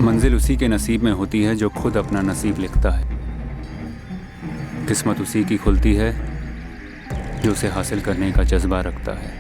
मंजिल उसी के नसीब में होती है जो खुद अपना नसीब लिखता है। किस्मत उसी की खुलती है जो उसे हासिल करने का जज्बा रखता है।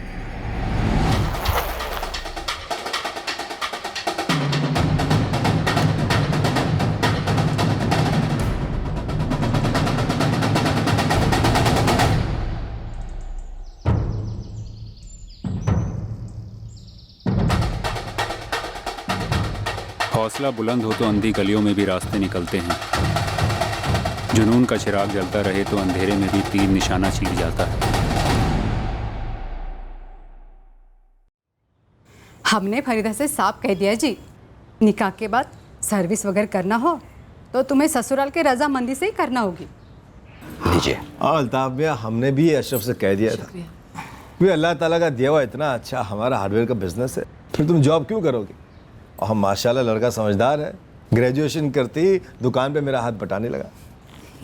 हौसला बुलंद हो तो अंधी गलियों में भी रास्ते निकलते हैं। जुनून का चिराग जलता रहे तो अंधेरे में भी तीर निशाना छिप जाता है। हमने फरीदा से साफ कह दिया जी, निकाह के बाद सर्विस वगैरह करना हो तो तुम्हें ससुराल के रजामंदी से ही करना होगी। लीजिए। अल्ताफ भैया, हमने भी अशरफ से कह दिया था। भी अल्लाह ताला का दिया हुआ इतना अच्छा हमारा हार्डवेयर का बिजनेस है, फिर तुम जॉब क्यों करोगे? और हम माशाल्लाह लड़का समझदार है, ग्रेजुएशन करते ही दुकान पे मेरा हाथ बटाने लगा।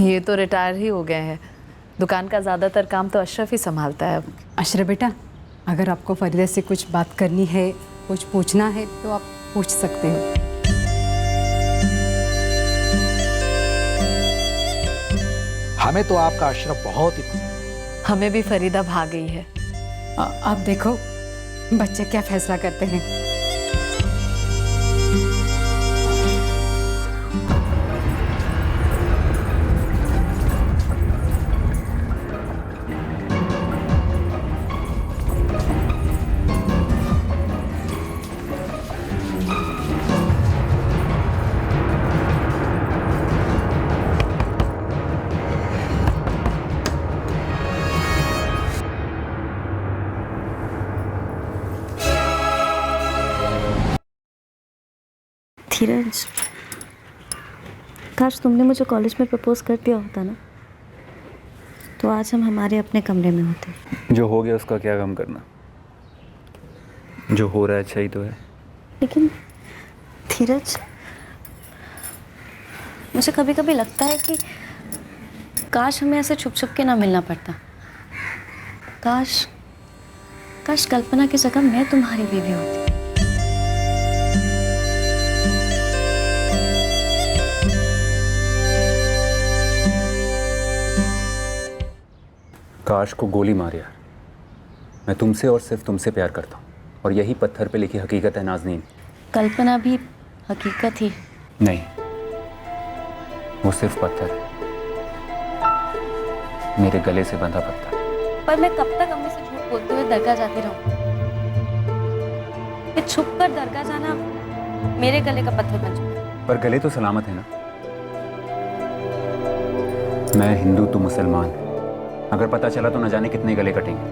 ये तो रिटायर ही हो गए हैं, दुकान का ज़्यादातर काम तो अशरफ ही संभालता है अब। अशरफ बेटा, अगर आपको फरीदा से कुछ बात करनी है, कुछ पूछना है तो आप पूछ सकते हो। हमें तो आपका अशरफ बहुत ही पसंद। हमें भी फरीदा भाग गई है। अब देखो बच्चे क्या फैसला करते हैं। धीरज, काश तुमने मुझे कॉलेज में प्रपोज कर दिया होता ना, तो आज हम हमारे अपने कमरे में होते। जो हो गया उसका क्या गम करना, जो हो रहा है अच्छा ही तो है। लेकिन धीरज, मुझे कभी कभी लगता है कि काश हमें ऐसे छुप छुप के ना मिलना पड़ता। काश काश कल्पना की जगह मैं तुम्हारी बीवी होती। काश को गोली मार यार, मैं तुमसे और सिर्फ तुमसे प्यार करता हूँ, और यही पत्थर पे लिखी हकीकत है नाज़नीन। कल्पना भी हकीकत ही नहीं, वो सिर्फ पत्थर है, मेरे गले से बंधा पत्थर। पर मैं कब तक अम्मी से झूठ बोलते हुए दरगाह जाती रहूं? ये छुप कर दरगाह जाना मेरे गले का पत्थर बन चुका है। पर गले तो सलामत है ना। मैं हिंदू, तू मुसलमान, अगर पता चला तो न जाने कितने गले कटेंगे।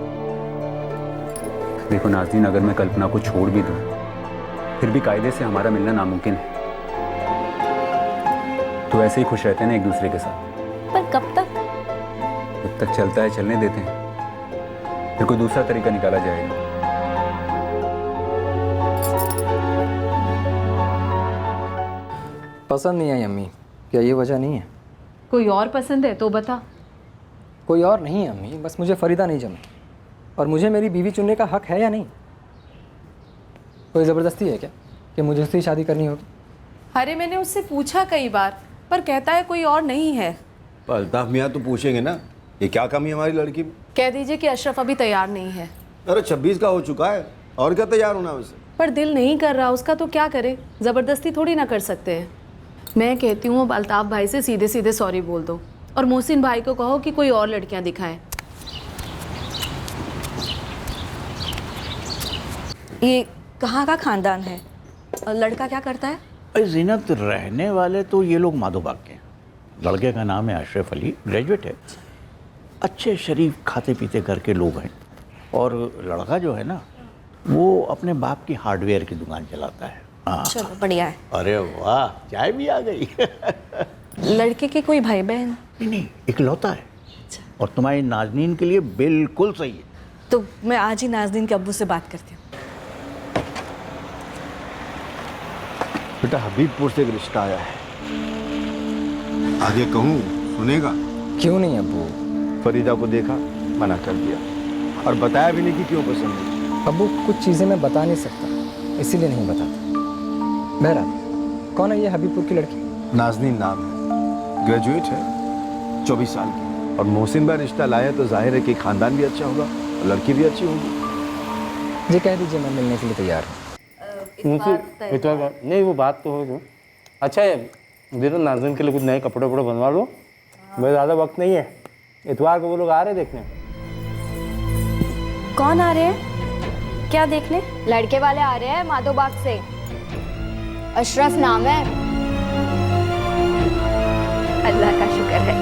देखो नाज़नीन, अगर मैं कल्पना को छोड़ भी दूं फिर भी कायदे से हमारा मिलना नामुमकिन है। तो ऐसे ही खुश रहते हैं ना एक दूसरे के साथ। पर कब तक? जब तक चलता है चलने देते हैं, फिर कोई दूसरा तरीका निकाला जाएगा। पसंद नहीं आई अम्मी, क्या ये वजह नहीं है? कोई और पसंद है तो बता। कोई और नहीं है अम्मी, बस मुझे फरीदा नहीं जमी, और मुझे मेरी बीवी चुनने का हक है या नहीं? कोई ज़बरदस्ती है क्या कि मुझे उससे शादी करनी होगी? अरे मैंने उससे पूछा कई बार, पर कहता है कोई और नहीं है। पर अल्ताफ मियाँ तो पूछेंगे ना, ये क्या कमी है हमारी लड़की में? कह दीजिए कि अशरफ अभी तैयार नहीं है। अरे 26 का हो चुका है, और क्या तैयार होना है उसे? पर दिल नहीं कर रहा उसका, तो क्या करे, ज़बरदस्ती थोड़ी ना कर सकते हैं। मैं कहती हूँ अब अल्ताफ भाई से सीधे सीधे सॉरी बोल दो, और मोहसिन भाई को कहो कि कोई और लड़कियां दिखाएं। ये कहाँ का खानदान है और लड़का क्या करता है? अरे ज़ीनत, रहने वाले तो ये लोग माधोबाग के हैं। लड़के का नाम है अशरफ अली, ग्रेजुएट है, अच्छे शरीफ खाते पीते घर के लोग हैं। और लड़का जो है ना, वो अपने बाप की हार्डवेयर की दुकान चलाता है। हाँ, चलो बढ़िया है। अरे वाह, चाय भी आ गई। लड़के के कोई भाई बहन? नहीं, इकलौता है। और तुम्हारी नाज़नीन के लिए बिल्कुल सही है। तो मैं आज ही नाज़नीन के अब्बू से बात करती हूँ। बेटा, हबीबपुर से एक रिश्ता आया है, आगे कहूँ सुनेगा? क्यों नहीं अब्बू? फरीदा को देखा, मना कर दिया, और बताया भी नहीं कि क्यों पसंद है। अब्बू, कुछ चीज़ें मैं बता नहीं सकता, इसीलिए नहीं बताता। बहरहाल कौन है ये हबीबपुर की लड़की? नाजनीन नाम है, ग्रेजुएट है, 24 साल की। और मोहसिन भाई रिश्ता लाए तो जाहिर है कि खानदान भी अच्छा होगा और लड़की भी अच्छी होगी। जी कह दीजिए, मैं मिलने के लिए तैयार हूँ। नहीं वो बात तो होगी। अच्छा है धीरज, नाज़रीन के लिए कुछ नए कपड़े वपड़े बनवा लो, मैं ज़्यादा वक्त नहीं है। इतवार को वो लोग आ रहे देखने। कौन आ रहे हैं? क्या देखने? लड़के वाले आ रहे हैं माधो बाग से, अशरफ नाम है। अल्लाह का शुक्र है,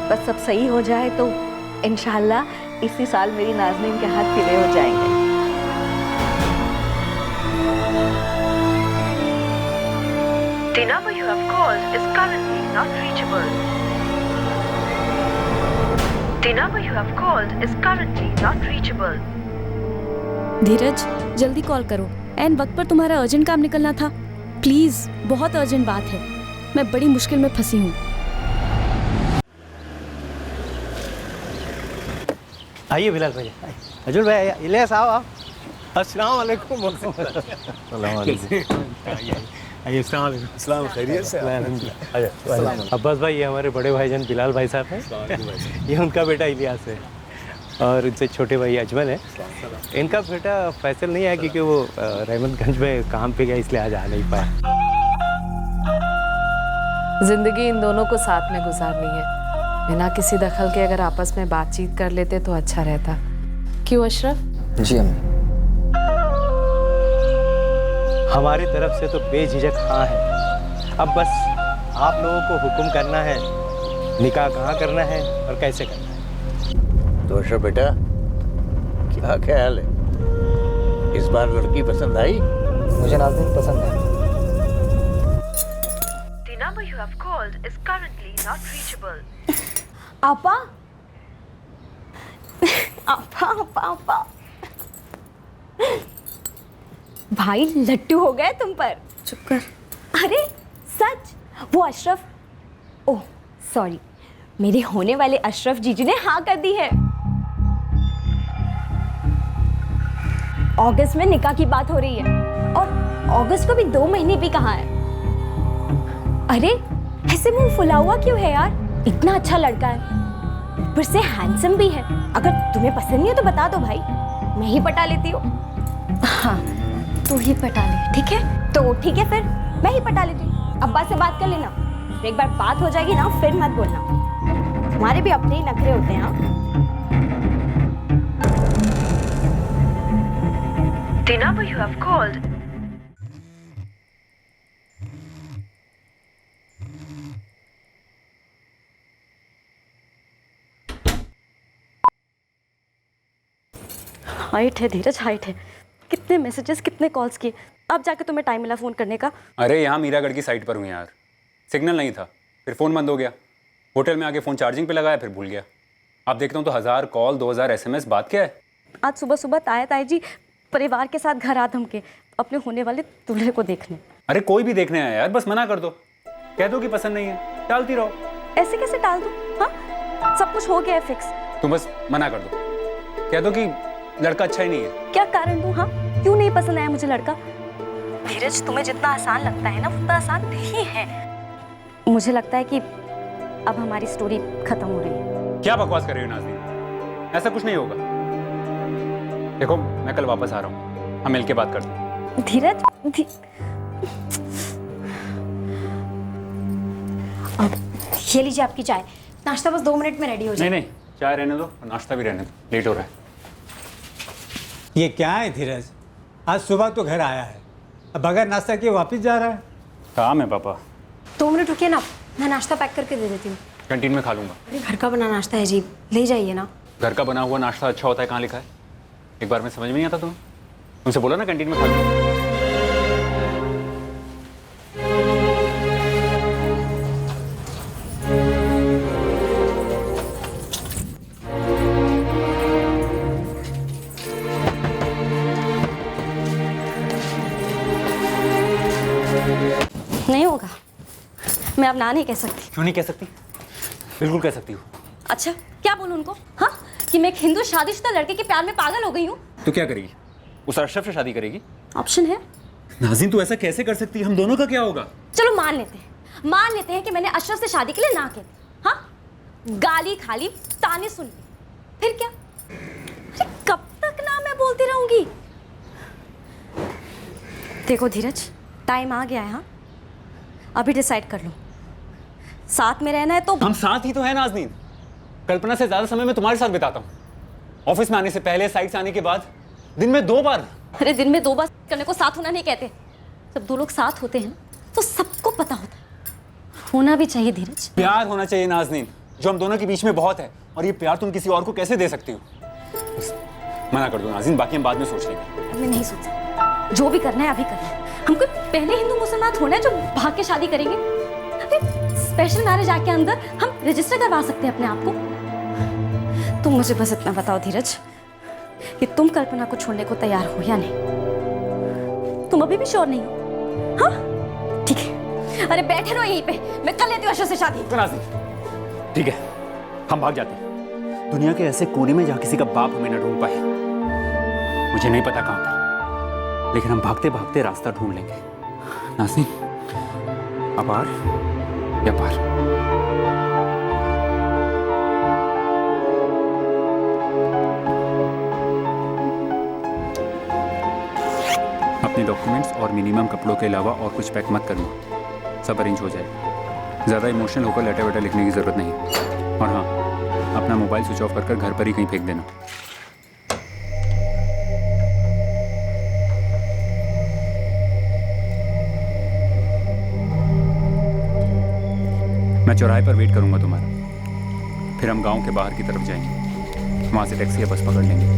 बस सब सही हो जाए तो इंशाल्लाह इसी साल मेरी नाज़नीन के हाथ पीले हो जाएंगे। The number you have called is currently not reachable. The number you have called is currently not reachable. धीरज जल्दी कॉल करो, एन वक्त पर तुम्हारा अर्जेंट काम निकलना था। प्लीज, बहुत अर्जेंट बात है, मैं बड़ी मुश्किल में फंसी हूँ। आइए बिलाल भाई, अजुल भाई, इलियास आओ आप। अस्सलाम वालेकुम। आइए, अस्सलाम वालेकुम। अस्सलाम, खैरियत से? अब्बास भाई, ये हमारे बड़े भाईजान बिलाल भाई साहब हैं। ये उनका बेटा इलियास है और उनसे छोटे भाई अजमल है। इनका बेटा फैसल नहीं आया क्योंकि वो रहमतगंज में काम पे गया, इसलिए आज आ नहीं पाया। जिंदगी इन दोनों को साथ में गुजारनी है, बिना किसी दखल के अगर आपस में बातचीत कर लेते तो अच्छा रहता। क्यों अशरफ? जी अम्मी। हमारी तरफ से तो बेझिझक हाँ है। अब बस आप लोगों को हुक्म करना है, निकाह कहाँ करना है और कैसे करना है। तो अशरफ बेटा, क्या ख्याल है, इस बार लड़की पसंद आई? मुझे नाज़नीन पसंद है। The number you have called is currently not reachable. आपा आपा आपा आपा, भाई लट्टू हो गए तुम पर। चुप कर। अरे सच, वो अशरफ, ओह सॉरी, मेरे होने वाले अशरफ जीजू ने हाँ कर दी है। अगस्त में निकाह की बात हो रही है और अगस्त को भी 2 महीने भी कहाँ है। अरे ऐसे मुंह फुला हुआ क्यों है यार, इतना अच्छा लड़का है, ऊपर से हैंडसम भी है। अगर तुम्हें पसंद नहीं है तो बता दो भाई, मैं ही पटा लेती हूँ। हाँ, तू ही पटा ले, ठीक है? तो ठीक है, फिर मैं ही पटा लेती हूँ। अब्बा से बात कर लेना, एक बार बात हो जाएगी ना फिर मत बोलना, हमारे भी अपने ही नखरे होते हैं। हाँ, The number you have called. Height है धीरज, हाइट है। कितने मैसेजेस, कितने कॉल्स किए, अब जाके तुम्हें टाइम मिला फ़ोन करने का? अरे यहाँ मीरागढ़ की साइट पर हूँ यार, सिग्नल नहीं था, फिर फ़ोन बंद हो गया। होटल में आके फ़ोन चार्जिंग पे लगाया, फिर भूल गया। आप देखता हूँ तो 1000 कॉल, 2000 SMS, बात क्या है? आज सुबह सुबह ताया जी परिवार के साथ घर आ धम के अपने होने वाले दूल्हे को देखने। अरे कोई भी देखने आया यार, बस मना कर दो, कह दो कि पसंद नहीं है, टालती रहो। ऐसे कैसे टाल दूँ? हाँ, सब कुछ हो गया है फिक्स। तुम बस मना कर दो, कह दो कि लड़का अच्छा ही नहीं है। क्या कारण दूँ? हाँ, क्यों नहीं पसंद आया मुझे लड़का? धीरज, तुम्हें जितना आसान लगता है ना, उतना आसान नहीं है। मुझे लगता है कि अब हमारी स्टोरी खत्म हो रही है। क्या बकवास कर रही हो नाज़नीन, ऐसा कुछ नहीं होगा। देखो मैं कल वापस आ रहा हूँ, हम मिलके बात करते हैं। धीरज, ये लीजिए आपकी चाय, नाश्ता बस 2 मिनट में रेडी हो जाए। नहीं, चाय रहने दो और नाश्ता भी रहने दो, लेट हो रहा है। ये क्या है धीरज, आज सुबह तो घर आया है, अब बगैर नाश्ता किए वापस जा रहा है। काम है पापा। 2 मिनट रुकिए ना, मैं नाश्ता पैक करके दे देती हूँ। कैंटीन में खा लूंगा। अरे घर का बना नाश्ता है जी, ले जाइए ना। घर का बना हुआ नाश्ता अच्छा होता है, कहाँ लिखा है? एक बार में समझ में नहीं आता तुम्हें? तुमसे बोला ना कैंटीन में खा लूंगा। नहीं होगा, मैं अब ना नहीं कह सकती। क्यों नहीं कह सकती? बिल्कुल कह सकती हो। अच्छा, क्या बोलूं उनको? हाँ, कि मैं एक हिंदू शादीशुदा लड़के के प्यार में पागल हो गई हूँ। तो क्या करेगी? उस अशरफ से शादी करेगी? ऑप्शन है, नाज़रीन तू ऐसा कैसे कर सकती है? हम दोनों का क्या होगा? चलो मान लेते हैं कि मैंने अशरफ से शादी के लिए ना कह दी। हाँ, गाली खा ली, ताने सुन ली, फिर क्या? अरे कब तक ना मैं बोलती रहूंगी? देखो धीरज, टाइम आ गया है। हाँ, अभी डिसाइड कर लो, साथ में रहना है तो। हम साथ ही तो है नाज़रीन। कल्पना से ज्यादा समय मैं तुम्हारे साथ बिताता हूँ। ऑफिस में आने से पहले, साइट से आने के बाद, दिन में 2 बार। अरे दिन में 2 बार करने को साथ होना नहीं कहते। जब 2 लोग साथ होते हैं तो सबको पता होता है, होना भी चाहिए धीरज। प्यार होना चाहिए नाज़रीन, जो हम दोनों के बीच में बहुत है, और ये प्यार तुम किसी और को कैसे दे सकती हो? बस मना कर दो नाज़रीन, बाकी हम बाद में सोच लेंगे। मैं नहीं सोच सकती, जो भी करना है अभी करना है। हम कोई पहले हिंदू मुसलमान थोड़े हैं जो भाग के शादी करेंगे। अरे स्पेशल मैरिज एक्ट के अंदर हम रजिस्टर करवा सकते हैं अपने आप को। तुम मुझे बस इतना बताओ धीरज कि तुम कल्पना को छोड़ने को तैयार हो या नहीं? तुम अभी भी श्योर नहीं हो? हाँ ठीक है, अरे बैठे रहो यहीं पे, मैं कर लेती हूँ अशरफ से शादी। ठीक है, हम भाग जाते हैं दुनिया के ऐसे कोने में जहाँ किसी का बाप हमें न ढूंढ पाए। मुझे नहीं पता कहाँ था, लेकिन हम भागते भागते रास्ता ढूंढ लेंगे। नाज़रीन, अपार या पार? अपने डॉक्यूमेंट्स और मिनिमम कपड़ों के अलावा और कुछ पैक मत करना, सब अरेंज हो जाएगा। ज़्यादा इमोशनल होकर लेटर वेटर लिखने की ज़रूरत नहीं। और हाँ, अपना मोबाइल स्विच ऑफ कर घर पर ही कहीं फेंक देना। मैं चौराहे पर वेट करूंगा तुम्हारा, फिर हम गांव के बाहर की तरफ जाएंगे, वहां से टैक्सी या बस पकड़ लेंगे।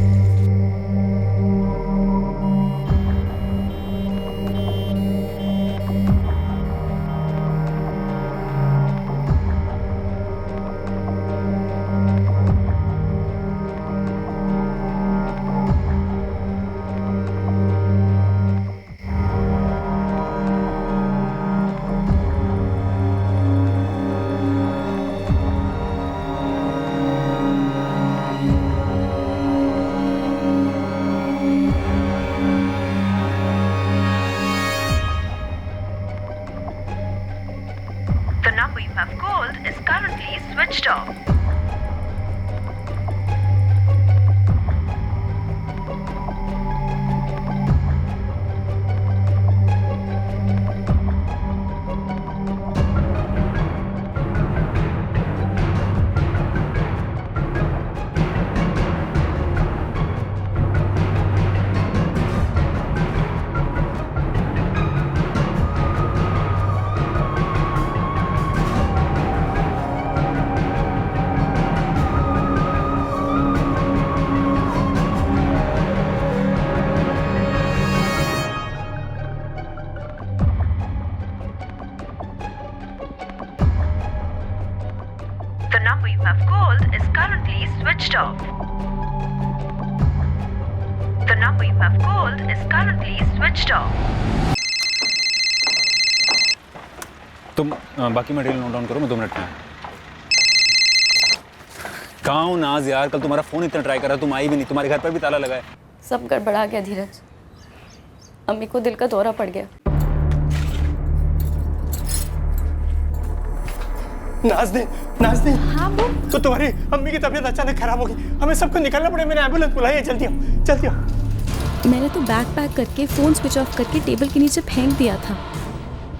The number you have called is currently switched off. The number you have called is currently switched off. The number you have called is currently switched off. तुम बाकी मटेरियल नोट डाउन करो, मैं 2 minute में आया। कहाँ हूँ नाज यार? कल तुम्हारा फ़ोन इतना ट्राई करा, तुम आई भी नहीं। तुम्हारे घर पर भी ताला लगा है। सब गड़बड़ा गया धीरज, अम्मी को दिल का दौरा पड़ गया। नाज़रीन, हाँ वो तो तुम्हारी अम्मी की तबीयत अचानक खराब होगी, हमें सबको निकलना पड़ेगा। मैंने एम्बुलेंस बुलाई है, जल्दी आओ। मैंने तो बैग पैक करके फ़ोन स्विच ऑफ करके टेबल के नीचे फेंक दिया था।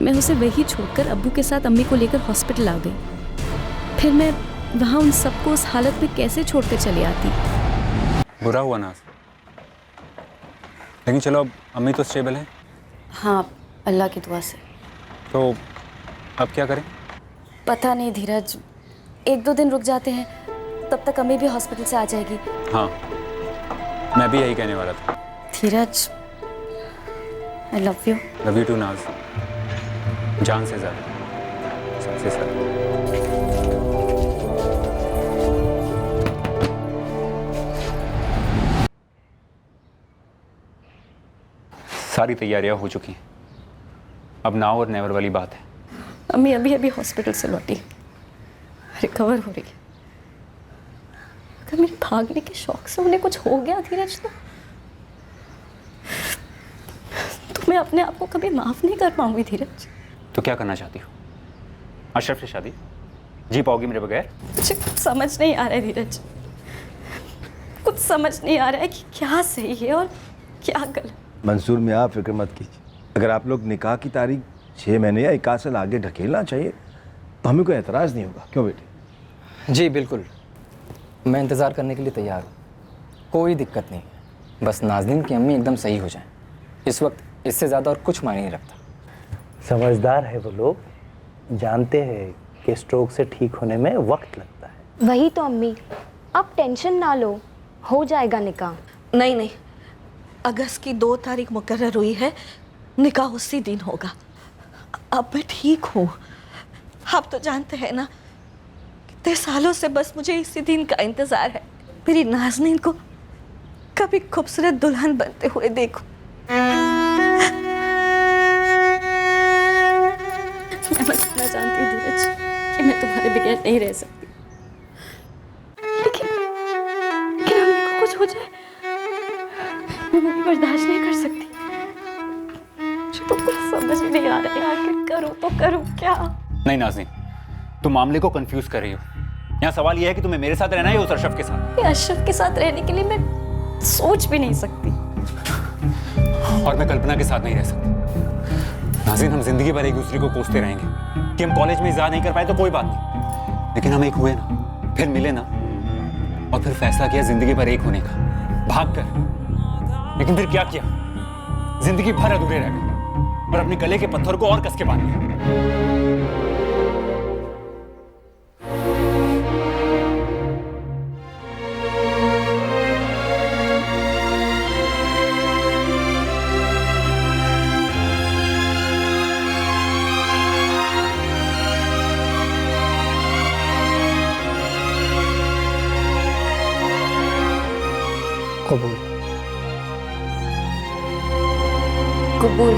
मैं उसे वही छोड़कर अब्बू के साथ अम्मी को लेकर हॉस्पिटल आ गई। फिर मैं वहाँ उन सबको उस हालत में कैसे छोड़कर चली आती। बुरा हुआ नाज, लेकिन चलो अब अम्मी तो स्टेबल है। हाँ, अल्लाह की दुआ से। तो अब क्या करें? पता नहीं धीरज, 1-2 दिन रुक जाते हैं, तब तक अम्मी भी हॉस्पिटल से आ जाएगी। हाँ, मैं भी यही कहने वाला था। Dheeraj, I love you. Love you too Naaz, जान से ज़्यादा, सबसे ज़्यादा। सारी तैयारियां हो चुकी हैं, अब नाउ और नेवर वाली बात है। अम्मी अभी अभी हॉस्पिटल से लौटी, रिकवर हो रही है। अगर मेरे भागने के शौक से उन्हें कुछ हो गया धीरज, तो मैं अपने आप को कभी माफ़ नहीं कर पाऊंगी धीरज। तो क्या करना चाहती हो? अशरफ से शादी जी पाओगी मेरे बगैर? मुझे कुछ समझ नहीं आ रहा है धीरज, कुछ समझ नहीं आ रहा है कि क्या सही है और क्या गलत। मंसूर मियाँ, आप फिक्र मत कीजिए। अगर आप लोग निकाह की तारीख 6 महीने या 1 साल आगे ढकेलना चाहिए तो हमें कोई एतराज़ नहीं होगा। क्यों बेटे? जी बिल्कुल, मैं इंतज़ार करने के लिए तैयार हूँ, कोई दिक्कत नहीं है। बस नाज़नीन की अम्मी एकदम सही हो जाएं। इस वक्त इससे ज़्यादा और कुछ मायने नहीं रखता। समझदार है वो लोग, जानते हैं कि स्ट्रोक से ठीक होने में वक्त लगता है। वही तो अम्मी, आप टेंशन ना लो, हो जाएगा निकाह। नहीं नहीं, अगस्त की 2 तारीख मुकर्रर हुई है, निकाह उसी दिन होगा। अब मैं ठीक हूँ। आप तो जानते हैं ना, कितने सालों से बस मुझे इसी दिन का इंतज़ार है, मेरी नाज़नीन को कभी खूबसूरत दुल्हन बनते हुए देखो। मैं बस इतना जानती हूँ धीरज कि मैं तुम्हारे बगैर नहीं रह सकती, लेकिन अम्मी को कुछ हो जाए मैं भी बर्दाश्त नहीं कर सकती। मुझे तो कुछ समझ ही नहीं आ रहा है, आखिर करूँ तो करूँ क्या? नहीं नाज़नीन, तुम मामले को कंफ्यूज कर रही हो। यहाँ सवाल यह है कि तुम्हें मेरे साथ रहना है या उस अशरफ के साथ? अशरफ के साथ रहने के लिए मैं सोच भी नहीं सकती। और मैं कल्पना के साथ नहीं रह सकती। नाज़नीन, हम जिंदगी भर एक दूसरे को कोसते रहेंगे कि हम कॉलेज में इज़्ज़ा नहीं कर पाए तो कोई बात नहीं, लेकिन हम एक हुए ना, फिर मिले ना, और फिर फैसला किया जिंदगी भर एक होने का, भाग कर। लेकिन फिर क्या किया? जिंदगी भर अधूरे रह गए और अपने गले के पत्थर को और कस के बांध लिया। कबूल। कबूल।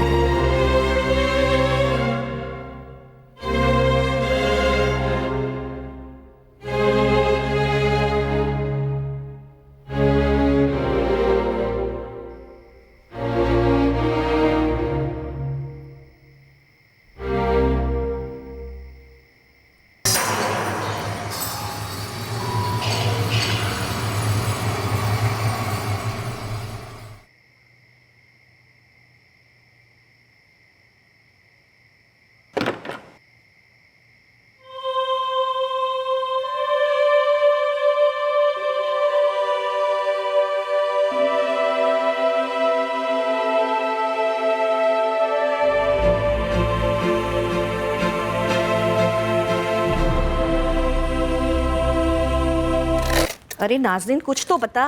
अरे नाज़नीन, कुछ तो बता,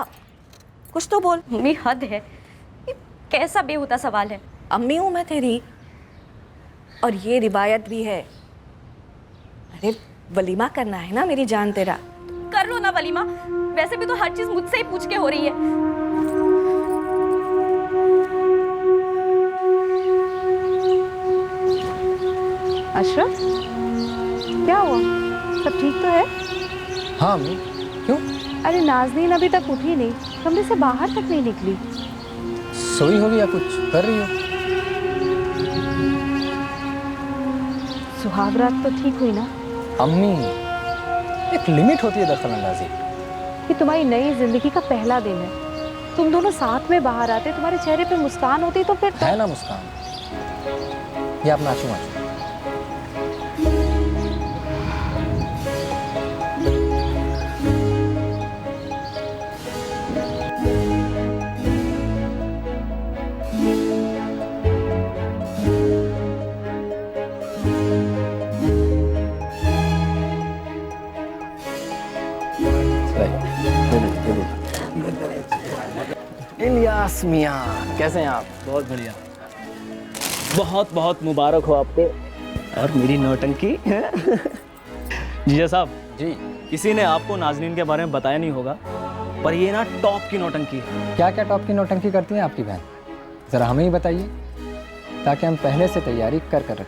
कुछ तो बोल। मम्मी हद है, ये कैसा बेहुदा सवाल है? अम्मी हूँ मैं तेरी, और ये रिवायत भी है। अरे वलीमा करना है ना मेरी जान तेरा। कर लो ना वलीमा, वैसे भी तो हर चीज मुझसे ही पूछ के हो रही है। अशरफ, क्या हुआ? सब ठीक तो है? हाँ अम्मी, क्यों? अरे नाज़नीन अभी तक उठी नहीं, कमरे से बाहर तक नहीं निकली। सोई होगी या कुछ कर रही हो? सुहागरात तो ठीक हुई ना? अम्मी, एक लिमिट होती है दखल-अंदाजी। ये तुम्हारी नई जिंदगी का पहला दिन है, तुम दोनों साथ में बाहर आते, तुम्हारे चेहरे पे मुस्कान होती तो फिर है ना मुस्कान, ये आप नाचो नाचो। इलियास मियाँ, कैसे हैं आप? बहुत बढ़िया, बहुत बहुत मुबारक हो आपको और मेरी नौटंकी। जीजा साहब जी, किसी ने आपको नाज़नीन के बारे में बताया नहीं होगा, पर ये ना टॉप की नौटंकी है। क्या क्या टॉप की नौटंकी करती हैं आपकी बहन? ज़रा हमें ही बताइए ताकि हम पहले से तैयारी कर रखें।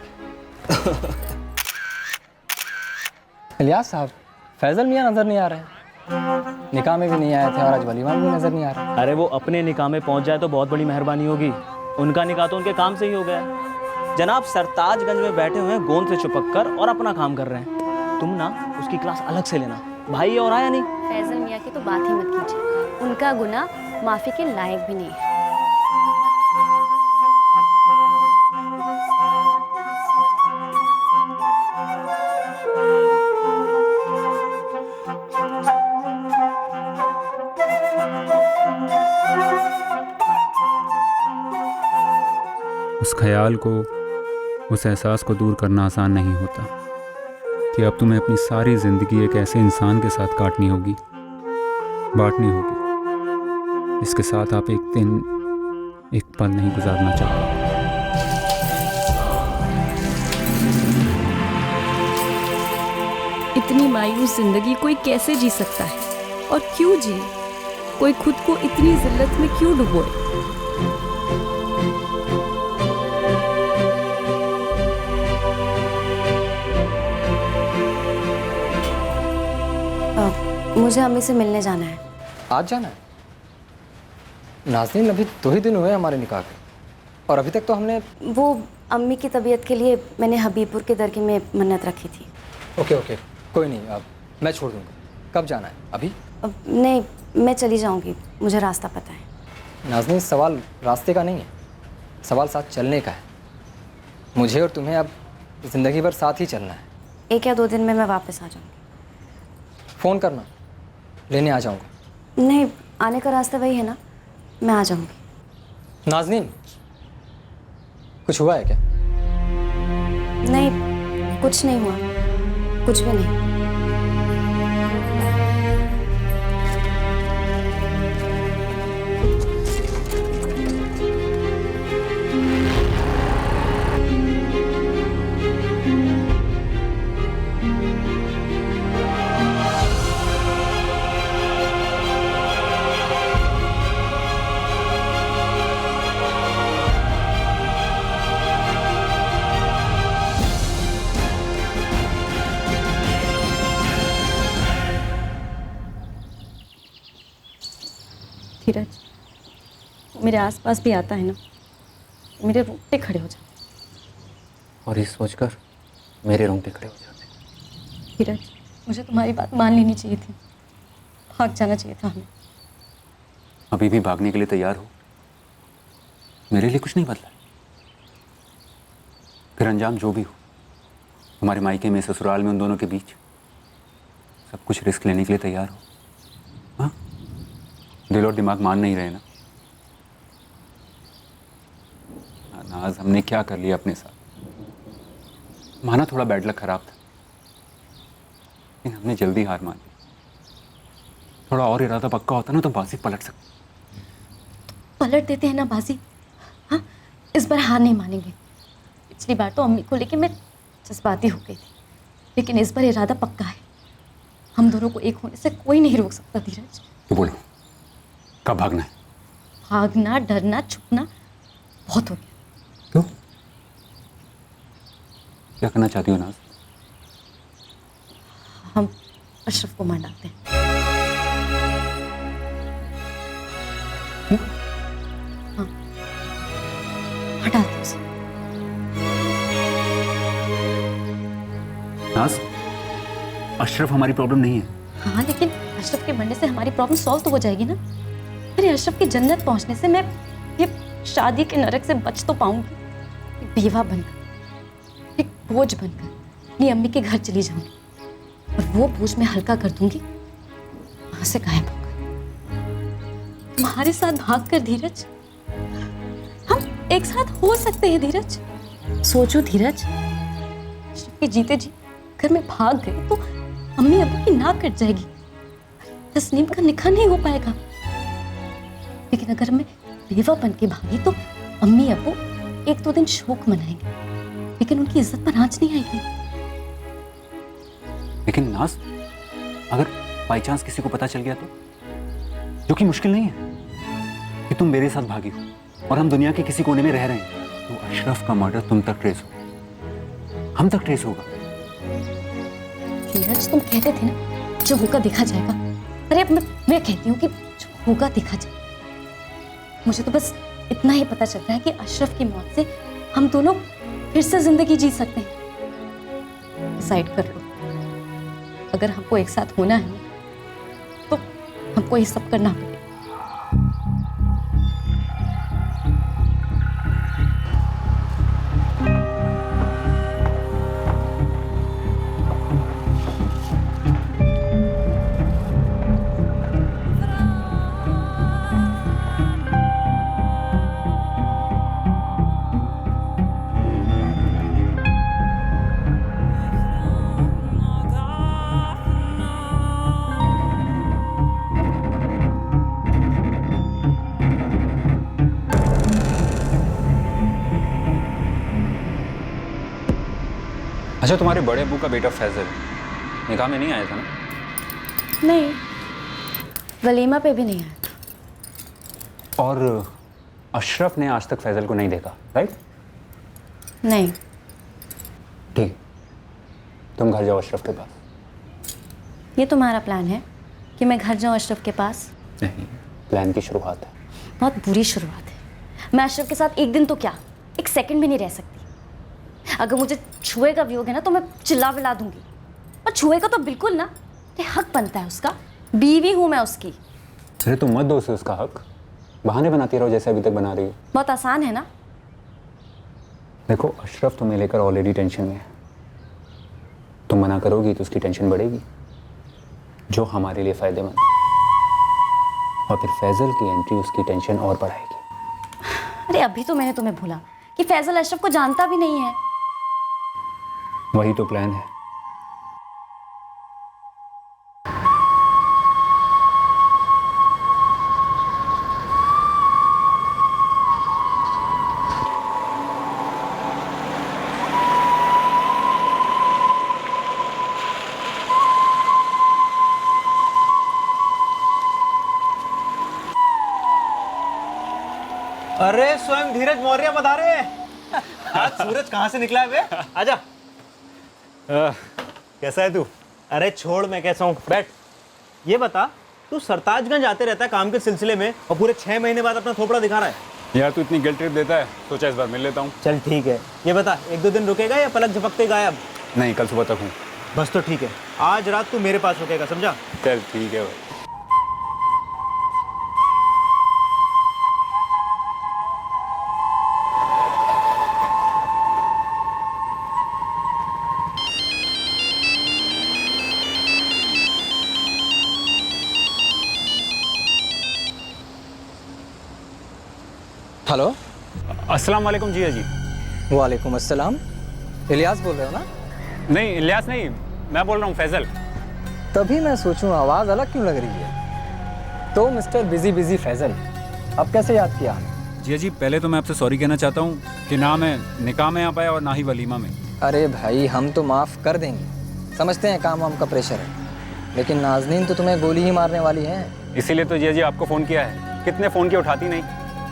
इलियास साहब, फैजल मियाँ नज़र नहीं आ रहे हैं, निकाह में भी नहीं आए थे और आज वलीमा में भी नज़र नहीं आ रहा। अरे वो अपने निकाह में पहुंच जाए तो बहुत बड़ी मेहरबानी होगी, उनका निकाह तो उनके काम से ही हो गया है। जनाब सरताजगंज में बैठे हुए हैं गोंद से चिपक कर और अपना काम कर रहे हैं। तुम ना उसकी क्लास अलग से लेना। भाई और आया नहीं? फैजल मियाँ की तो बात ही मत कीजिए, उनका गुनाह माफ़ी के लायक भी नहीं है। उस ख्याल को, उस एहसास को दूर करना आसान नहीं होता कि अब तुम्हें अपनी सारी ज़िंदगी एक ऐसे इंसान के साथ काटनी होगी, बांटनी होगी, जिसके साथ आप एक दिन, एक पल नहीं गुजारना चाहते। इतनी मायूस जिंदगी कोई कैसे जी सकता है, और क्यों जिए? कोई खुद को इतनी जिल्लत में क्यों डुबोए? मुझे अम्मी से मिलने जाना है। आज जाना है? नाज़नीन, अभी 2 ही दिन हुए हमारे निकाह के, और अभी तक तो हमने वो अम्मी की तबीयत के लिए मैंने हबीबपुर के दरगाह में मन्नत रखी थी। ओके ओके, कोई नहीं, अब मैं छोड़ दूँगा। कब जाना है? अभी? नहीं, मैं चली जाऊंगी, मुझे रास्ता पता है। नाज़नीन, सवाल रास्ते का नहीं है, सवाल साथ चलने का है। मुझे और तुम्हें अब ज़िंदगी भर साथ ही चलना है। 1 या 2 दिन में मैं वापस आ जाऊंगी। फ़ोन करना, लेने आ जाऊँगा। नहीं, आने का रास्ता वही है ना, मैं आ जाऊंगी। नाज़नीन, कुछ हुआ है क्या? नहीं, कुछ नहीं हुआ, कुछ भी नहीं। धीरज, मेरे आसपास भी आता है ना, मेरे रोंगटे खड़े हो जाते। और ये सोचकर मेरे रोंगटे खड़े हो जाते। धीरज, मुझे तुम्हारी बात मान लेनी चाहिए थी, भाग जाना चाहिए था हमें। अभी भी भागने के लिए तैयार हो? मेरे लिए कुछ नहीं बदला, फिर अंजाम जो भी हो, तुम्हारे मायके में, ससुराल में, उन दोनों के बीच सब कुछ रिस्क लेने के लिए तैयार हो? हाँ, दिल और दिमाग मान नहीं रहे ना? नाज, हमने क्या कर लिया अपने साथ? माना थोड़ा बैड लक खराब था, लेकिन हमने जल्दी हार मान ली। थोड़ा और इरादा पक्का होता ना तो बाजी पलट सकते। पलट देते हैं ना बाजी। हाँ, इस बार हार नहीं मानेंगे। पिछली बार तो अम्मी को लेके मैं जज्बाती हो गई थी, लेकिन इस बार इरादा पक्का है। हम दोनों को एक होने से कोई नहीं रोक सकता। धीरज, तो बोलो, कब भागना है? भागना, डरना, छुपना बहुत हो गया। क्यों? क्या करना चाहती हो नाज? हम अशरफ को मार डालते हैं। हाँ, हटा दो उसे। नाज, अशरफ हमारी प्रॉब्लम नहीं है। हाँ, लेकिन अशरफ के मरने से हमारी प्रॉब्लम सॉल्व तो हो जाएगी ना। अरे अशरफ की जन्नत पहुंचने से मैं ये शादी के नरक से बच तो पाऊंगी। एक बेवा बनकर, एक बोझ बनकर अपनी अम्मी के घर चली जाऊंगी, और वो बोझ मैं हल्का कर दूंगी, वहां से गायब होकर तुम्हारे साथ भाग कर। धीरज, हम एक साथ हो सकते हैं। धीरज, सोचो धीरज, अशरफ के जीते जी अगर मैं भाग गई तो अम्मी अब्बू की नाक कट जाएगी, तस्नीम का निकाह नहीं हो पाएगा। लेकिन अगर मैं बेवा बन के भागी तो अम्मी अब्बू 1-2 दिन शोक मनाएंगे, लेकिन उनकी इज्जत पर आंच नहीं आएगी। लेकिन नाज, अगर बाई चांस किसी को पता चल गया तो? जो कि मुश्किल नहीं है कि तुम मेरे साथ भागी हो और हम दुनिया के किसी कोने में रह रहे हैं, तो अशरफ का मर्डर तुम तक ट्रेस हो, हम तक ट्रेस होगा। धीरज, तुम कहते थे ना जो होगा देखा जाएगा। अरे अब मैं कहती हूँ कि जो होगा देखा जाएगा। मुझे तो बस इतना ही पता चलता है कि अशरफ की मौत से हम दोनों फिर से जिंदगी जी सकते हैं। डिसाइड कर लो, अगर हमको एक साथ होना है तो हमको ये सब करना पड़ेगा। अच्छा, तुम्हारे बड़े अबू का बेटा फैजल निकाह में नहीं आया था ना? नहीं, वलीमा पे भी नहीं आया। और अशरफ ने आज तक फैजल को नहीं देखा, राइट? नहीं। ठीक, तुम घर जाओ अशरफ के पास। ये तुम्हारा प्लान है कि मैं घर जाऊं अशरफ के पास? नहीं, प्लान की शुरुआत है। बहुत बुरी शुरुआत है। मैं अशरफ के साथ एक दिन तो क्या, एक सेकंड भी नहीं रह सकती। अगर मुझे छुए का वियोग है ना तो मैं चिल्ला विला दूंगी, और छुए का तो बिल्कुल ना, ये हक बनता है उसका, बीवी हूं मैं उसकी। अरे तुम मत दो उसे उसका हक, बहाने बनाती रहो जैसे अभी तक बना रही हो। बहुत आसान है ना। देखो, अशरफ तुम्हें लेकर ऑलरेडी टेंशन में है, तुम मना करोगी तो उसकी टेंशन बढ़ेगी, जो हमारे लिए फायदेमंद है, और फिर फैजल की एंट्री उसकी टेंशन और बढ़ाएगी। अरे अभी तो मैंने तुम्हें भूला कि फैजल अशरफ को जानता भी नहीं है। वही तो प्लान है। अरे स्वयं धीरज मौर्य बता रहे हैं। आज सूरज कहाँ से निकला है बे? आजा। कैसा है तू? अरे छोड़, मैं कैसा हूँ, बैठ। ये बता, तू सरताजगंज आते रहता है काम के सिलसिले में और पूरे 6 महीने बाद अपना थोपड़ा दिखा रहा है। यार तू इतनी गिल्ट ट्रिप देता है, सोचा इस बार मिल लेता हूँ। चल ठीक है, ये बता, 1-2 दिन रुकेगा या पलक झपकते गायब? नहीं, कल सुबह तक हूँ। बस तो ठीक है, आज रात तू मेरे पास रुकेगा, समझा? चल ठीक है भाई। हेलो, अस्सलाम वालेकुम जिया जी। वालेकुम अस्सलाम। इलियास बोल रहे हो ना? नहीं, इलियास नहीं, मैं बोल रहा हूँ फैजल। तभी मैं सोचूं आवाज़ अलग क्यों लग रही है। तो मिस्टर बिजी फैजल, अब कैसे याद किया हमें? जिया जी, पहले तो मैं आपसे सॉरी कहना चाहता हूँ कि ना मैं निकाह में आ पाया और ना ही वलीमा में। अरे भाई, हम तो माफ़ कर देंगे, समझते हैं काम वाम का प्रेशर है, लेकिन नाज़नीन तो तुम्हें गोली ही मारने वाली है। इसीलिए तो जिया जी आपको फ़ोन किया है। कितने फ़ोन किए, उठाती नहीं,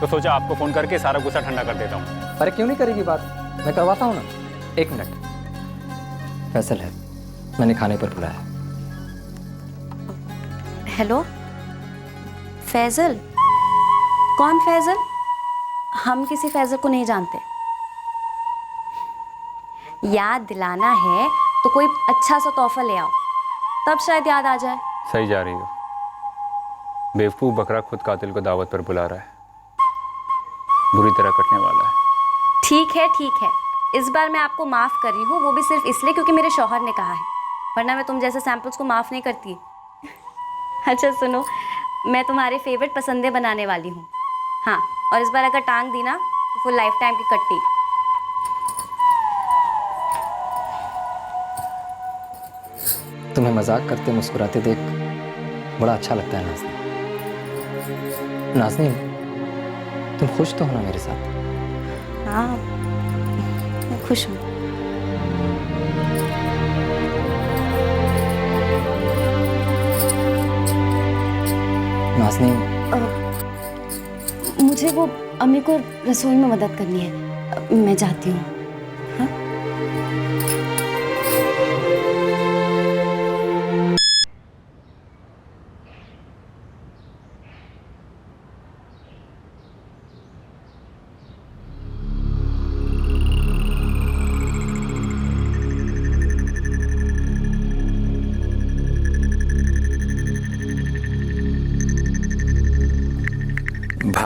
तो सोचा आपको फ़ोन करके सारा गुस्सा ठंडा कर देता हूँ। अरे क्यों नहीं करेगी बात, मैं करवाता हूँ ना। 1 मिनट, फैसल है, मैंने खाने पर बुलाया। हेलो फैजल? कौन फैजल? हम किसी फैजल को नहीं जानते। याद दिलाना है तो कोई अच्छा सा तोहफा ले आओ, तब शायद याद आ जाए। सही जा रही हो। बेवकूफ़ बकरा खुद कातिल को दावत पर बुला रहा है, बुरी तरह कटने वाला है। ठीक है, इस बार मैं आपको माफ़ कर रही हूँ, वो भी सिर्फ इसलिए क्योंकि मेरे शौहर ने कहा है, वरना मैं तुम जैसे सैंपल्स को माफ़ नहीं करती। अच्छा सुनो, मैं तुम्हारे फेवरेट पसंदे बनाने वाली हूँ। हाँ, और इस बार अगर टांग दी ना तो फुल लाइफ टाइम की कट्टी। तुम्हें मजाक करते मुस्कुराते देख बड़ा अच्छा लगता है नाज़नीन। नाज़नीन, तुम खुश तो हो ना मेरे साथ? हाँ, मैं खुश हूँ। नाज़नीन, मुझे वो अम्मी को रसोई में मदद करनी है, मैं जाती हूँ। हाँ?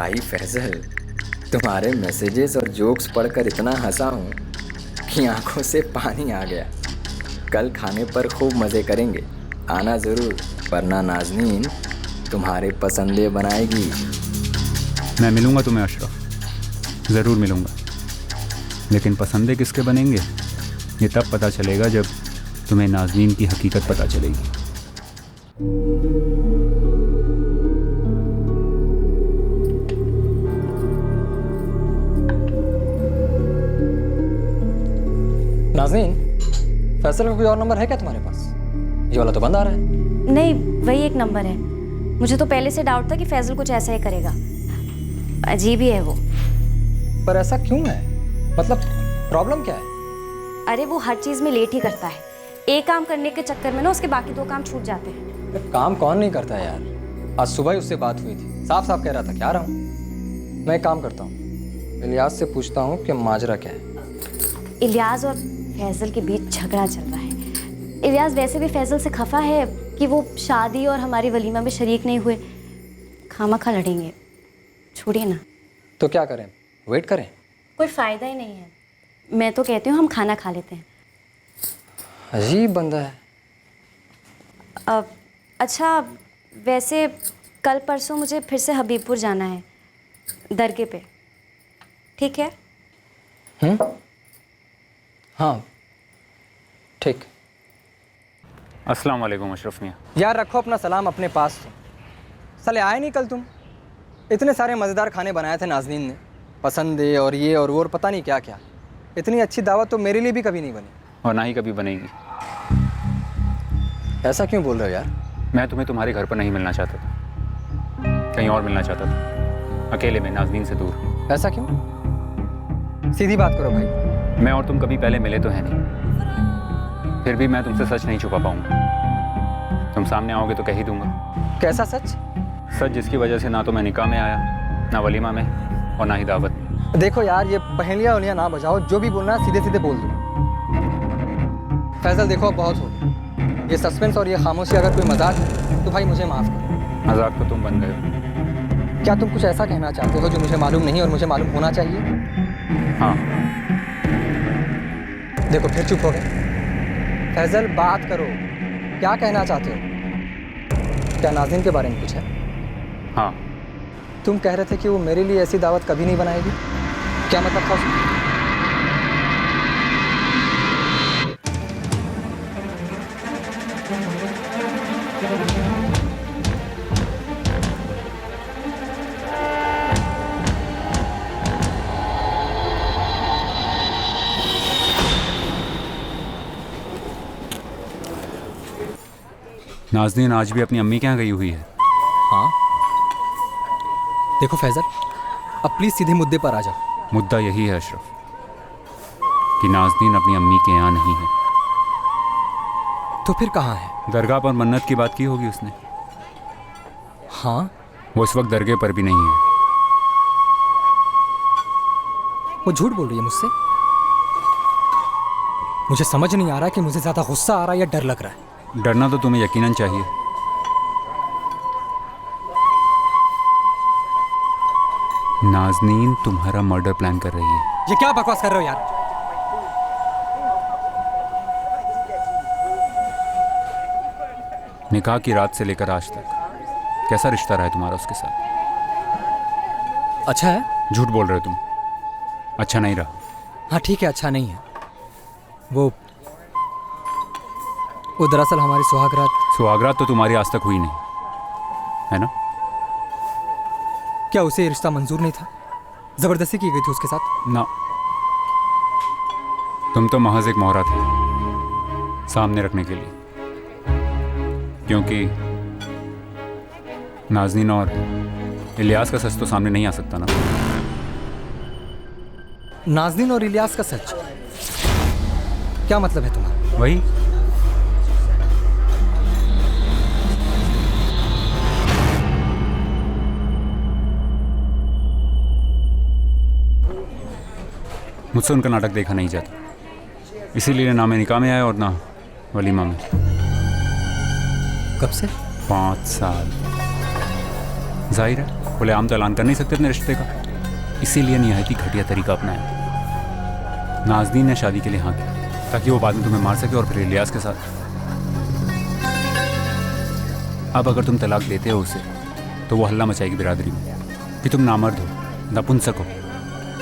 भाई फैजल, तुम्हारे मैसेजेस और जोक्स पढ़कर इतना हंसा हूँ कि आंखों से पानी आ गया। कल खाने पर खूब मज़े करेंगे, आना ज़रूर, वरना नाज़नीन तुम्हारे पसंदे बनाएगी। मैं मिलूंगा तुम्हें अशरफ, ज़रूर मिलूंगा, लेकिन पसंदे किसके बनेंगे ये तब पता चलेगा जब तुम्हें नाज़नीन की हकीकत पता चलेगी। नाज़नीन, फैसल का कोई और नंबर है क्या तुम्हारे पास? ये वाला तो बंद आ रहा है। नहीं, वही एक नंबर है। मुझे तो पहले से डाउट था कि फैजल कुछ ऐसा ही करेगा। अजीब ही है वो। पर ऐसा क्यों है? मतलब प्रॉब्लम क्या है? अरे वो हर चीज़ में लेट ही करता है। एक काम करने के चक्कर में ना उसके बाकी 2 काम छूट जाते हैं। काम कौन नहीं करता यार? आज सुबह ही उससे बात हुई थी, साफ साफ कह रहा था कि आ रहा हूँ। मैं एक काम करता हूँ, इलियास से पूछता हूँ कि माजरा क्या है। इलियास और फैजल के बीच झगड़ा चल रहा है। इलियास वैसे भी फैजल से खफा है कि वो शादी और हमारी वलीमा में शरीक नहीं हुए। खामखा लड़ेंगे, छोड़िए ना। तो क्या करें, वेट करें? कोई फ़ायदा ही नहीं है। मैं तो कहती हूँ हम खाना खा लेते हैं। अजीब बंदा है। अच्छा, वैसे कल परसों मुझे फिर से हबीबपुर जाना है, दरगे पे, ठीक है? हाँ ठीक। अस्सलाम वालेकुम अशरफ मियाँ। यार रखो अपना सलाम अपने पास। साले आए नहीं कल तुम? इतने सारे मज़ेदार खाने बनाए थे नाज़नीन ने, पसंदे और ये और वो और पता नहीं क्या क्या। इतनी अच्छी दावत तो मेरे लिए भी कभी नहीं बनी, और ना ही कभी बनेगी। ऐसा क्यों बोल रहे हो यार? मैं तुम्हें तुम्हारे घर पर नहीं मिलना चाहता था, कहीं और मिलना चाहता था, अकेले में, नाज़नीन से दूर। ऐसा क्यों? सीधी बात करो भाई। मैं और तुम कभी पहले मिले तो हैं नहीं, फिर भी मैं तुमसे सच नहीं छुपा पाऊंगा। तुम सामने आओगे तो कह ही दूंगा। कैसा सच? सच जिसकी वजह से ना तो मैं निकाह में आया, ना वलीमा में, और ना ही दावत में। देखो यार, ये पहेलियाँ उलियाँ ना बजाओ, जो भी बोलना सीधे सीधे बोल दो। फैजल देखो, बहुत हो गया ये सस्पेंस और ये खामोशी। अगर कोई मजाक है तो भाई मुझे माफ़ करो। मजाक तो तुम बन गए हो। क्या तुम कुछ ऐसा कहना चाहते हो जो मुझे मालूम नहीं और मुझे मालूम होना चाहिए? हाँ। देखो फिर चुप हो गए। फैजल बात करो, क्या कहना चाहते हो? क्या नाज़नीन के बारे में कुछ है? हाँ। तुम कह रहे थे कि वो मेरे लिए ऐसी दावत कभी नहीं बनाएगी, क्या मतलब था उसका? नाज़नीन आज भी अपनी अम्मी के यहाँ गई हुई है। हाँ। देखो फैजल, अब प्लीज़ सीधे मुद्दे पर आ जाओ। मुद्दा यही है अशरफ कि नाज़नीन अपनी अम्मी के यहाँ नहीं है। तो फिर कहाँ है? दरगाह पर मन्नत की बात की होगी उसने। हाँ। वो इस वक्त दरगाह पर भी नहीं है। वो झूठ बोल रही है मुझसे। मुझे समझ नहीं आ रहा कि मुझे ज़्यादा गुस्सा आ रहा है या डर लग रहा है। डरना तो तुम्हें यकीनन चाहिए। नाज़नीन तुम्हारा मर्डर प्लान कर रही है। ये क्या बकवास कर रहे हो यार? निकाह की रात से लेकर आज तक कैसा रिश्ता रहा है तुम्हारा उसके साथ? अच्छा है? झूठ बोल रहे हो तुम। अच्छा नहीं रहा। हाँ ठीक है, अच्छा नहीं है। वो दरअसल हमारी सुहागरात तो तुम्हारी आज तक हुई नहीं है ना? क्या उसे ये रिश्ता मंजूर नहीं था? जबरदस्ती की गई थी उसके साथ? ना, तुम तो महज एक मोहरा थे सामने रखने के लिए, क्योंकि नाज़नीन और इलियास का सच तो सामने नहीं आ सकता ना। नाज़नीन और इलियास का सच? क्या मतलब है तुम्हारा? वही मुझसे उनका नाटक देखा नहीं जाता, इसीलिए ना मैं निकाह में आया और ना वलीमा में। कब से? 5 साल। जाहिर है खुलेआम तो ऐलान कर नहीं सकते अपने रिश्ते का, इसीलिए निहायती घटिया तरीका अपनाया। नाज़नीन ने शादी के लिए हाँ की ताकि वो बाद में तुम्हें मार सके और फिर इलियास के साथ। अब अगर तुम तलाक देते हो उसे तो वो हल्ला मचाएगी बिरादरी में कि तुम नामर्द हो, नपुंसक हो।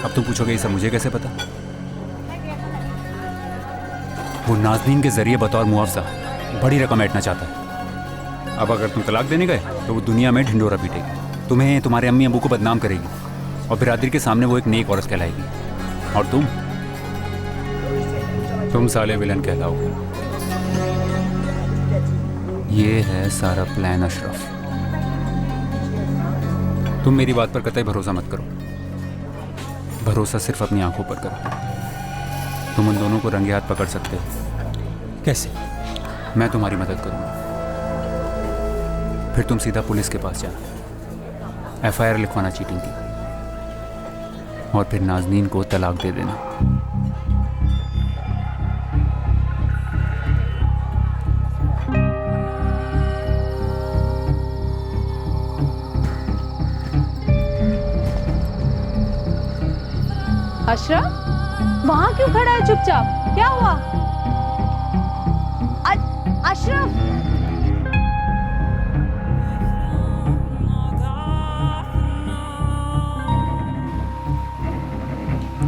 अब तुम पूछोगे ये सब मुझे कैसे पता? वो नाज़नीन के जरिए बतौर मुआवजा बड़ी रकम ऐंठना चाहता है। अब अगर तुम तलाक देने गए तो वो दुनिया में ढिंडोरा पीटेगी, तुम्हें तुम्हारे अम्मी अबू को बदनाम करेगी और बिरादरी के सामने वो एक नेक औरत कहलाएगी और तुम साले विलन कहलाओगे। ये है सारा प्लान अशरफ। तुम मेरी बात पर कतई भरोसा मत करो, भरोसा सिर्फ अपनी आंखों पर करो। तुम उन दोनों को रंगे हाथ पकड़ सकते हो। कैसे? मैं तुम्हारी मदद करूंगा। फिर तुम सीधा पुलिस के पास जाना, FIR लिखवाना चीटिंग की, और फिर नाज़नीन को तलाक दे देना। अशरफ, वहाँ क्यों खड़ा है चुपचाप? क्या हुआ? अशरफ,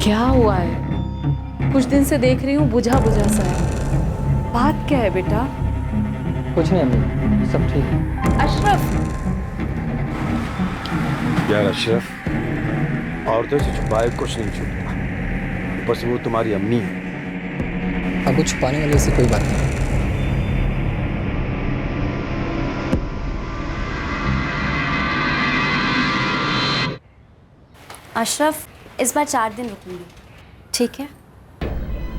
क्या हुआ है? कुछ दिन से देख रही हूँ बुझा बुझा सा है। बात क्या है बेटा? कुछ नहीं अम्मी, सब ठीक है। अशरफ, यार अशरफ, औरतों से छुपाए कुछ नहीं छुपता, बस वो तुम्हारी अम्मी है। अब कुछ छुपाने वाली ऐसी कोई बात नहीं। अशरफ, इस बार 4 दिन रुकूंगी, ठीक है?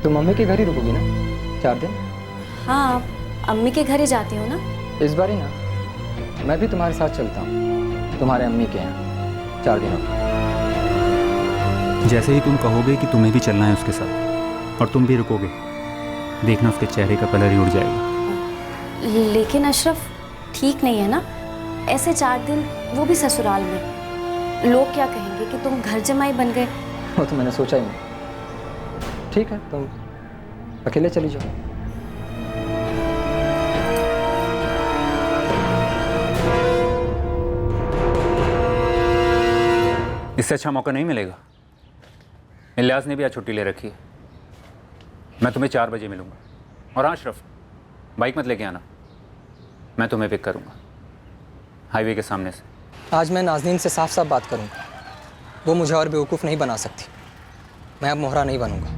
तुम मम्मी के घर ही रुकोगी ना 4 दिन? हाँ, अम्मी के घर ही जाती हूँ ना। इस बार ही ना, मैं भी तुम्हारे साथ चलता हूँ तुम्हारे अम्मी के यहाँ 4 दिनों। जैसे ही तुम कहोगे कि तुम्हें भी चलना है उसके साथ और तुम भी रुकोगे, देखना उसके चेहरे का कलर ही उड़ जाएगा। लेकिन अशरफ, ठीक नहीं है ना ऐसे 4 दिन, वो भी ससुराल में। लोग क्या कहेंगे कि तुम घर जमाई बन गए। वो तो मैंने सोचा ही नहीं। ठीक है, तुम अकेले चली जाओ। इससे अच्छा मौका नहीं मिलेगा। इलियास ने भी आज छुट्टी ले रखी है। मैं तुम्हें 4 बजे मिलूंगा। और हाँ अशरफ, बाइक मत लेके आना, मैं तुम्हें पिक करूंगा हाईवे के सामने से। आज मैं नाज़नीन से साफ साफ बात करूंगा, वो मुझे और बेवकूफ़ नहीं बना सकती। मैं अब मोहरा नहीं बनूंगा।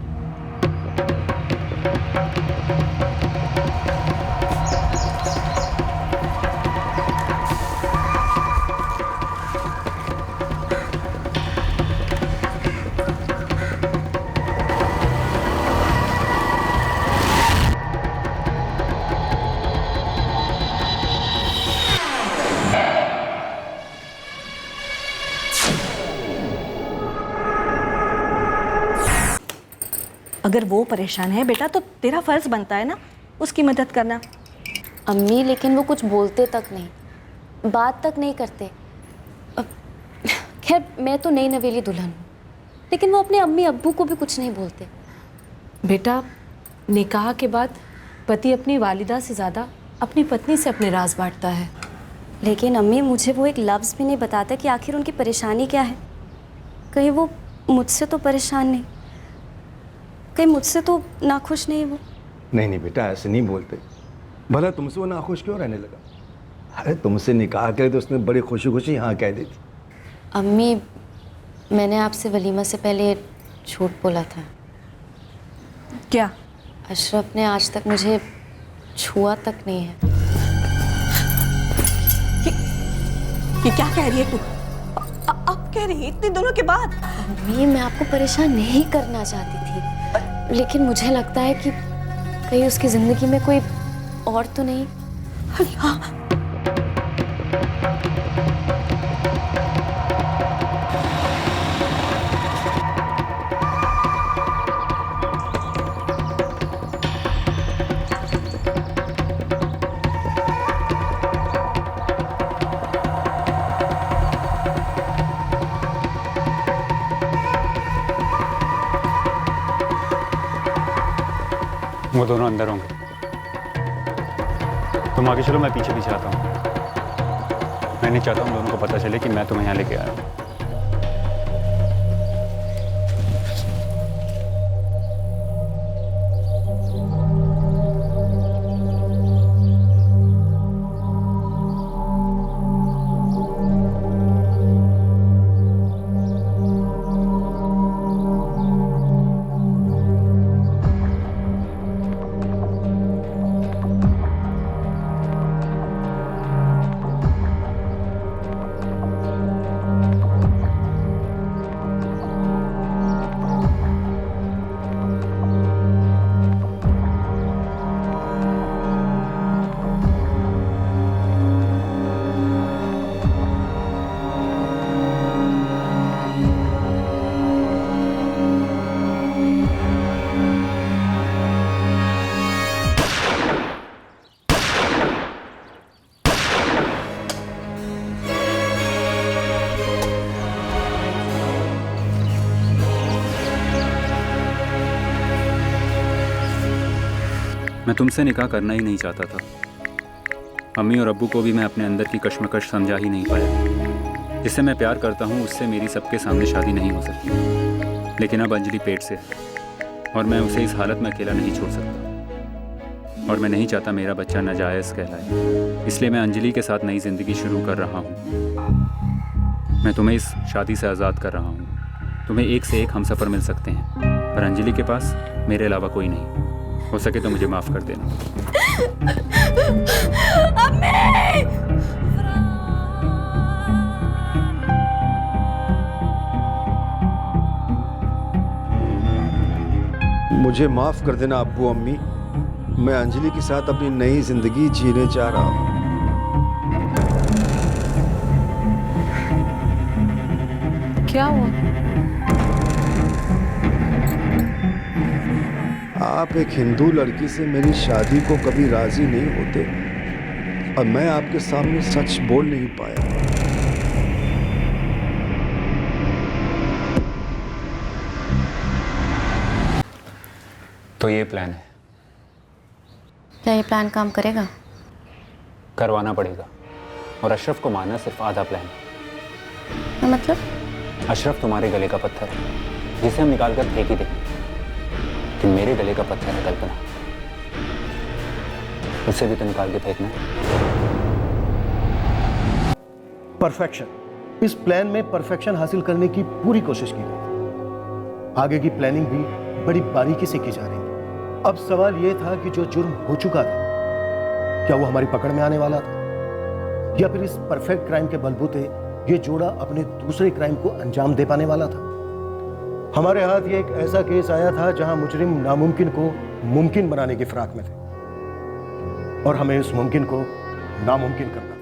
अगर वो परेशान है बेटा तो तेरा फर्ज बनता है ना उसकी मदद करना। अम्मी, लेकिन वो कुछ बोलते तक नहीं, बात तक नहीं करते। खैर, मैं तो नई नवेली दुल्हन हूँ, लेकिन वो अपने अम्मी अब्बू को भी कुछ नहीं बोलते। बेटा, निकाह के बाद पति अपनी वालिदा से ज़्यादा अपनी पत्नी से अपने राज बांटता है। लेकिन अम्मी, मुझे वो एक लफ्ज़ भी नहीं बताते कि आखिर उनकी परेशानी क्या है। कहीं वो मुझसे तो परेशान नहीं, कहीं मुझसे तो नाखुश नहीं वो। नहीं बेटा, ऐसे नहीं बोलते। भला तुमसे वो नाखुश क्यों रहने लगा? अरे तुमसे निकाह करे तो उसने बड़ी खुशी खुशी हाँ कह दी थी। अम्मी, मैंने आपसे वलीमा से पहले झूठ बोला था। क्या? अशरफ ने आज तक मुझे छुआ तक नहीं है। ये क्या कह रही है तू? अब कह रही है इतने दिनों के बाद? अम्मी, मैं आपको परेशान नहीं करना चाहती थी, लेकिन मुझे लगता है कि कहीं उसकी ज़िंदगी में कोई और तो नहीं। अल्लाह, वो दोनों अंदर होंगे। तुम आगे चलो, मैं पीछे पीछे आता हूँ। मैं नहीं चाहता उन दोनों को पता चले कि मैं तुम्हें यहाँ लेके आया हूँ। मैं तुमसे निकाह करना ही नहीं चाहता था। अम्मी और अब्बू को भी मैं अपने अंदर की कश्मकश समझा ही नहीं पाया। जिससे मैं प्यार करता हूँ उससे मेरी सबके सामने शादी नहीं हो सकती। लेकिन अब अंजलि पेट से है और मैं उसे इस हालत में अकेला नहीं छोड़ सकता। और मैं नहीं चाहता मेरा बच्चा नाजायज़ कहलाए। इसलिए मैं अंजलि के साथ नई ज़िंदगी शुरू कर रहा हूँ। मैं तुम्हें इस शादी से आज़ाद कर रहा हूँ। तुम्हें एक से एक हमसफ़र मिल सकते हैं, पर अंजलि के पास मेरे अलावा कोई नहीं। हो सके तो मुझे माफ़ कर देना। मुझे माफ़ कर देना अब्बू अम्मी, मैं अंजलि के साथ अपनी नई जिंदगी जीने चाह रहा हूँ। क्या हुआ? आप एक हिंदू लड़की से मेरी शादी को कभी राजी नहीं होते और मैं आपके सामने सच बोल नहीं पाया। तो ये प्लान है। क्या ये प्लान काम करेगा? करवाना पड़ेगा। और अशरफ को मारना सिर्फ आधा प्लान है। मतलब? अशरफ तुम्हारे गले का पत्थर है जिसे हम निकाल कर फेंक ही देंगे। कि मेरे गले का पत्थर है कल्पना, उसे भी तो निकाल के फेंकना। परफेक्शन। इस प्लान में परफेक्शन हासिल करने की पूरी कोशिश की गई। आगे की प्लानिंग भी बड़ी बारीकी से की जा रही है। अब सवाल यह था कि जो जुर्म हो चुका था क्या वो हमारी पकड़ में आने वाला था, या फिर इस परफेक्ट क्राइम के बलबूते ये जोड़ा अपने दूसरे क्राइम को अंजाम दे पाने वाला था। हमारे हाथ ये एक ऐसा केस आया था जहां मुजरिम नामुमकिन को मुमकिन बनाने की फिराक में थे और हमें उस मुमकिन को नामुमकिन करना था।